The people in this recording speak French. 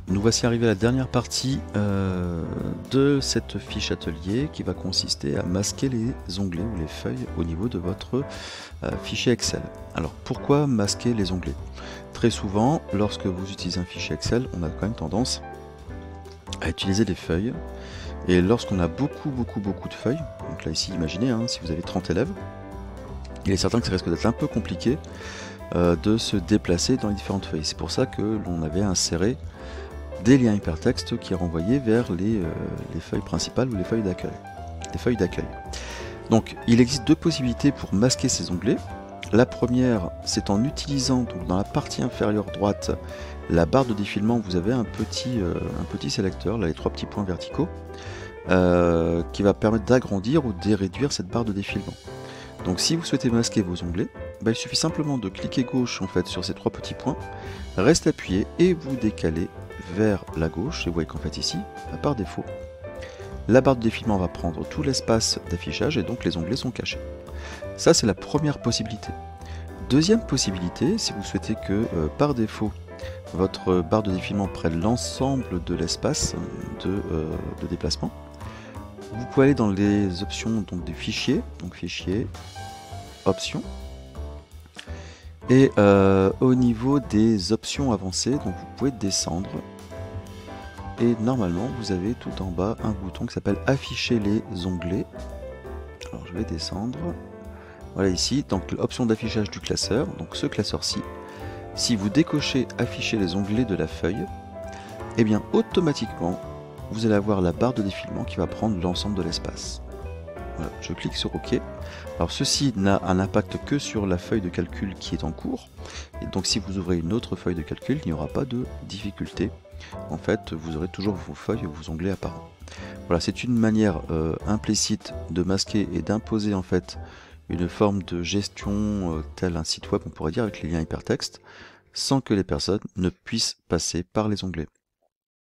Nous voici arrivés à la dernière partie de cette fiche atelier qui va consister à masquer les onglets ou les feuilles au niveau de votre fichier Excel. Alors pourquoi masquer les onglets? Très souvent, lorsque vous utilisez un fichier Excel, on a quand même tendance à utiliser des feuilles. Et lorsqu'on a beaucoup de feuilles, donc là ici imaginez, si vous avez 30 élèves, il est certain que ça risque d'être un peu compliqué de se déplacer dans les différentes feuilles. C'est pour ça que l'on avait inséré des liens hypertextes qui renvoyaient vers les feuilles principales ou les feuilles d'accueil. Donc il existe deux possibilités pour masquer ces onglets. La première, c'est en utilisant donc, dans la partie inférieure droite la barre de défilement. Vous avez un petit sélecteur, là les trois petits points verticaux, qui va permettre d'agrandir ou de réduire cette barre de défilement. Donc si vous souhaitez masquer vos onglets, il suffit simplement de cliquer gauche en fait sur ces trois petits points, reste appuyé et vous décalez vers la gauche, et vous voyez qu'en fait ici, par défaut, la barre de défilement va prendre tout l'espace d'affichage et donc les onglets sont cachés. Ça c'est la première possibilité. Deuxième possibilité, si vous souhaitez que par défaut votre barre de défilement prenne l'ensemble de l'espace de déplacement, vous pouvez aller dans les options donc, des fichiers, donc fichier, options, et au niveau des options avancées, donc vous pouvez descendre et normalement vous avez tout en bas un bouton qui s'appelle afficher les onglets. Alors je vais descendre, voilà ici, donc l'option d'affichage du classeur, donc ce classeur-ci, si vous décochez afficher les onglets de la feuille, et bien automatiquement vous allez avoir la barre de défilement qui va prendre l'ensemble de l'espace. Voilà, je clique sur OK. Alors ceci n'a un impact que sur la feuille de calcul qui est en cours. Et donc si vous ouvrez une autre feuille de calcul, il n'y aura pas de difficulté. En fait, vous aurez toujours vos feuilles et vos onglets apparents. Voilà, c'est une manière implicite de masquer et d'imposer en fait une forme de gestion tel un site web, on pourrait dire, avec les liens hypertextes, sans que les personnes ne puissent passer par les onglets.